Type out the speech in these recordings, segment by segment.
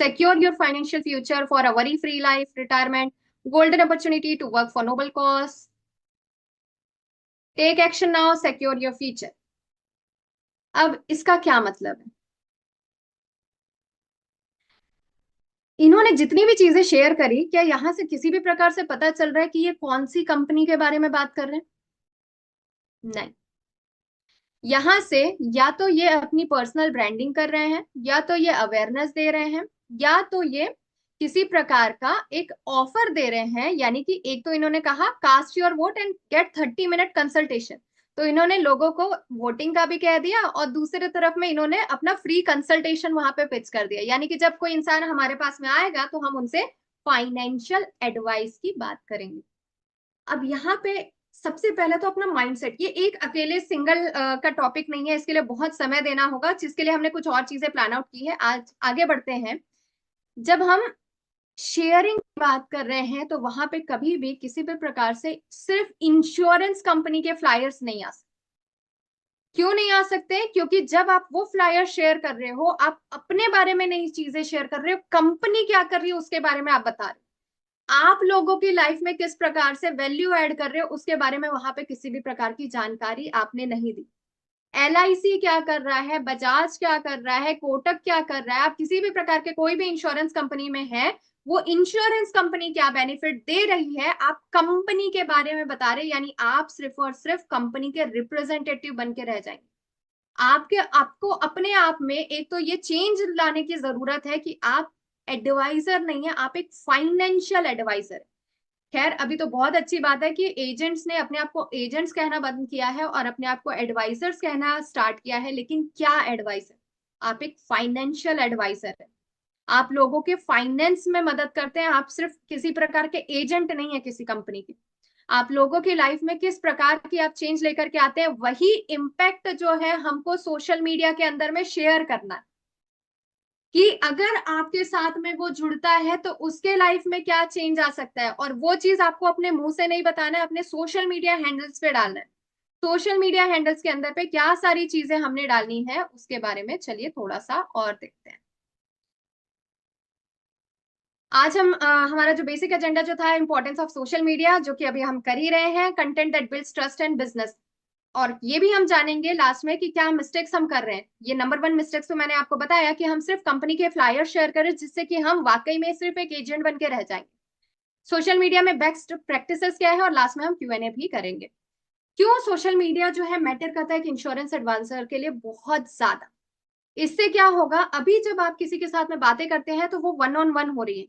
secure your financial future for a worry free life, retirement, golden opportunity to work for noble cause, take action now, secure your future। अब इसका क्या मतलब है? इन्होंने जितनी भी चीजें शेयर करी, क्या यहां से किसी भी प्रकार से पता चल रहा है कि ये कौन सी कंपनी के बारे में बात कर रहे हैं? नहीं। यहां से या तो ये अपनी पर्सनल ब्रांडिंग कर रहे हैं, या तो ये अवेयरनेस दे रहे हैं, या तो ये किसी प्रकार का एक ऑफर दे रहे हैं। यानी कि एक तो इन्होंने कहा cast your vote and get 30 minute consultation, तो इन्होंने लोगों को वोटिंग का भी कह दिया, और दूसरे तरफ में इन्होंने अपना फ्री कंसल्टेशन वहां पे पिच कर दिया। यानी कि जब कोई इंसान हमारे पास में आएगा तो हम उनसे फाइनेंशियल एडवाइस की बात करेंगे। अब यहाँ पे सबसे पहले तो अपना माइंडसेट, ये एक अकेले सिंगल का टॉपिक नहीं है, इसके लिए बहुत समय देना होगा, जिसके लिए हमने कुछ और चीजें प्लान आउट की है। आज आगे बढ़ते हैं। जब हम शेयरिंग की बात कर रहे हैं तो वहां पे कभी भी किसी भी प्रकार से सिर्फ इंश्योरेंस कंपनी के फ्लायर्स नहीं आ सकते। क्यों नहीं आ सकते? क्योंकि जब आप वो फ्लायर शेयर कर रहे हो, आप अपने बारे में नई चीजें शेयर कर रहे हो, कंपनी क्या कर रही है उसके बारे में आप बता रहे हो, आप लोगों की लाइफ में किस प्रकार से वैल्यू ऐड कर रहे हो उसके बारे में वहां पे किसी भी प्रकार की जानकारी आपने नहीं दी। LIC क्या कर रहा है, बजाज क्या कर रहा है, कोटक क्या कर रहा है, आप किसी भी प्रकार के कोई भी इंश्योरेंस कंपनी में है, वो इंश्योरेंस कंपनी क्या बेनिफिट दे रही है, आप कंपनी के बारे में बता रहे। यानी आप सिर्फ और सिर्फ कंपनी के रिप्रेजेंटेटिव बन के रह जाएंगे। आपके आपको अपने आप में एक तो ये चेंज लाने की जरूरत है कि आप एडवाइजर नहीं है, आप एक फाइनेंशियल एडवाइजर है। खैर, अभी तो बहुत अच्छी बात है कि एजेंट्स ने अपने आप को एजेंट्स कहना बंद किया है और अपने आप को एडवाइजर्स कहना स्टार्ट किया है। लेकिन क्या एडवाइजर? आप एक फाइनेंशियल एडवाइजर है। आप लोगों के फाइनेंस में मदद करते हैं, आप सिर्फ किसी प्रकार के एजेंट नहीं है किसी कंपनी के। आप लोगों की लाइफ में किस प्रकार की आप चेंज लेकर के आते हैं, वही इम्पैक्ट जो है हमको सोशल मीडिया के अंदर में शेयर करना है। कि अगर आपके साथ में वो जुड़ता है तो उसके लाइफ में क्या चेंज आ सकता है, और वो चीज आपको अपने मुंह से नहीं बताना है, अपने सोशल मीडिया हैंडल्स पे डालना है। सोशल मीडिया हैंडल्स के अंदर पे क्या सारी चीजें हमने डालनी है उसके बारे में चलिए थोड़ा सा और देखते हैं। आज हम हमारा जो बेसिक एजेंडा जो था, इंपॉर्टेंस ऑफ सोशल मीडिया, जो कि अभी हम कर ही रहे हैं, content that builds trust and business. और ये भी हम जानेंगे लास्ट में कि क्या मिस्टेक्स हम कर रहे हैं। ये नंबर 1 मिस्टेक्स तो मैंने आपको बताया कि हम सिर्फ कंपनी के फ्लायर शेयर करें, जिससे कि हम वाकई में सिर्फ एक एजेंट बन के रह जाएंगे। सोशल मीडिया में बेस्ट प्रैक्टिसेस क्या है, और लास्ट में हम Q&A भी करेंगे। क्यों सोशल मीडिया जो है मैटर करता है कि इंश्योरेंस एडवांसर के लिए बहुत ज्यादा। इससे क्या होगा, अभी जब आप किसी के साथ में बातें करते हैं तो वो वन ऑन वन हो रही है।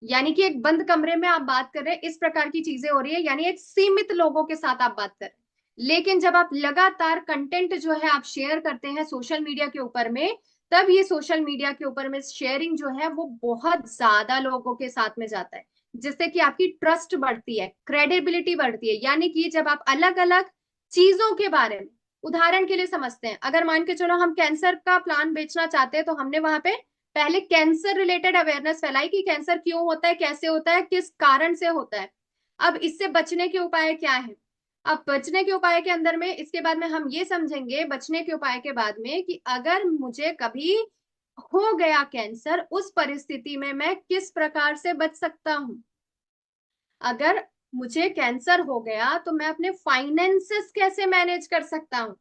यानी कि एक बंद कमरे में आप बात कर रहे हैं, इस प्रकार की चीजें हो रही है, यानी एक सीमित लोगों के साथ आप बात कर रहे हैं। लेकिन जब आप लगातार कंटेंट जो है आप शेयर करते हैं सोशल मीडिया के ऊपर में, तब ये सोशल मीडिया के ऊपर में शेयरिंग जो है वो बहुत ज्यादा लोगों के साथ में जाता है, जिससे कि आपकी ट्रस्ट बढ़ती है, क्रेडिबिलिटी बढ़ती है। यानी कि जब आप अलग अलग चीजों के बारे में, उदाहरण के लिए समझते हैं, अगर मान के चलो हम कैंसर का प्लान बेचना चाहते हैं, तो हमने वहां पे पहले कैंसर रिलेटेड अवेयरनेस फैलाई कि कैंसर क्यों होता है, कैसे होता है, किस कारण से होता है, अब इससे बचने के उपाय क्या है। अब बचने के उपाय के अंदर में इसके बाद में हम ये समझेंगे, बचने के उपाय के बाद में, कि अगर मुझे कभी हो गया कैंसर, उस परिस्थिति में मैं किस प्रकार से बच सकता हूं। अगर मुझे कैंसर हो गया तो मैं अपने फाइनेंसेस कैसे मैनेज कर सकता हूँ।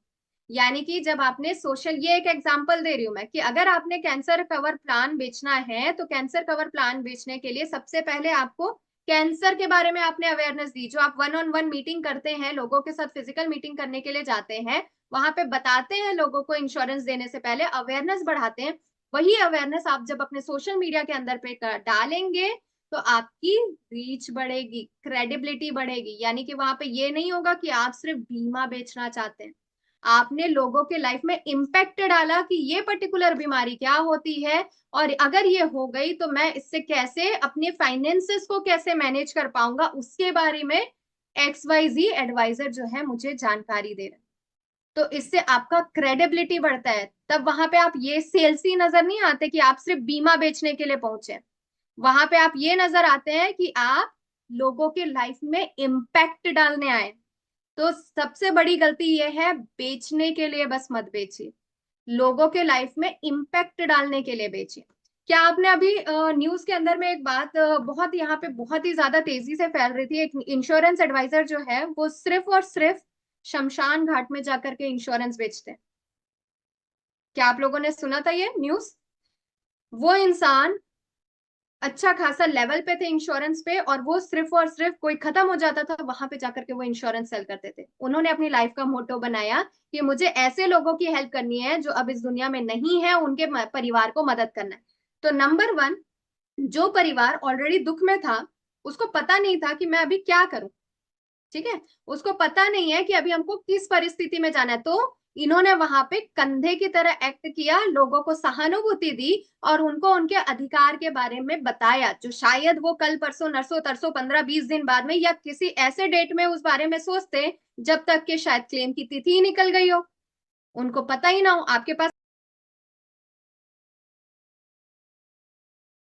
यानी कि जब आपने सोशल, ये एक एग्जांपल दे रही हूं मैं, कि अगर आपने कैंसर कवर प्लान बेचना है तो कैंसर कवर प्लान बेचने के लिए सबसे पहले आपको कैंसर के बारे में आपने अवेयरनेस दी। जो आप वन ऑन वन मीटिंग करते हैं, लोगों के साथ फिजिकल मीटिंग करने के लिए जाते हैं, वहां पे बताते हैं लोगों को, इंश्योरेंस देने से पहले अवेयरनेस बढ़ाते हैं। वही अवेयरनेस आप जब अपने सोशल मीडिया के अंदर पे डालेंगे तो आपकी रीच बढ़ेगी, क्रेडिबिलिटी बढ़ेगी। यानी कि वहां पे ये नहीं होगा कि आप सिर्फ बीमा बेचना चाहते हैं, आपने लोगों के लाइफ में इम्पैक्ट डाला कि ये पर्टिकुलर बीमारी क्या होती है, और अगर ये हो गई तो मैं इससे कैसे अपने फाइनेंसेस को कैसे मैनेज कर पाऊंगा, उसके बारे में XYZ एडवाइजर जो है मुझे जानकारी दे रहे हैं। तो इससे आपका क्रेडिबिलिटी बढ़ता है। तब वहां पे आप ये सेल्सी नजर नहीं आते कि आप सिर्फ बीमा बेचने के लिए पहुंचे, वहां पे आप ये नजर आते हैं कि आप लोगों के लाइफ में इम्पैक्ट डालने आए। तो सबसे बड़ी गलती यह है, बेचने के लिए बस मत बेचिए, लोगों के लाइफ में इम्पैक्ट डालने के लिए बेचिए। क्या आपने अभी न्यूज के अंदर में एक बात बहुत यहाँ पे बहुत ही ज्यादा तेजी से फैल रही थी, एक इंश्योरेंस एडवाइजर जो है वो सिर्फ और सिर्फ शमशान घाट में जाकर के इंश्योरेंस बेचते हैं। क्या आप लोगों ने सुना था ये न्यूज? वो इंसान अच्छा खासा लेवल पे थे इंश्योरेंस पे, और वो सिर्फ और सिर्फ कोई खत्म हो जाता था वहां पे जाकर के वो इंश्योरेंस सेल करते थे। उन्होंने अपनी लाइफ का मोटो बनाया कि मुझे ऐसे लोगों की हेल्प करनी है जो अब इस दुनिया में नहीं है, उनके परिवार को मदद करना है। तो नंबर वन, जो परिवार ऑलरेडी दुख में था, उसको पता नहीं था कि मैं अभी क्या करूं। ठीक है, उसको पता नहीं है कि अभी हमको किस परिस्थिति में जाना है, तो इन्होंने वहां पे कंधे की तरह एक्ट किया, लोगों को सहानुभूति दी और उनको उनके अधिकार के बारे में बताया, जो शायद वो कल परसों नरसों तरसों 15-20 दिन बाद में या किसी ऐसे डेट में उस बारे में सोचते जब तक कि शायद क्लेम की तिथि ही निकल गई हो, उनको पता ही ना हो। आपके पास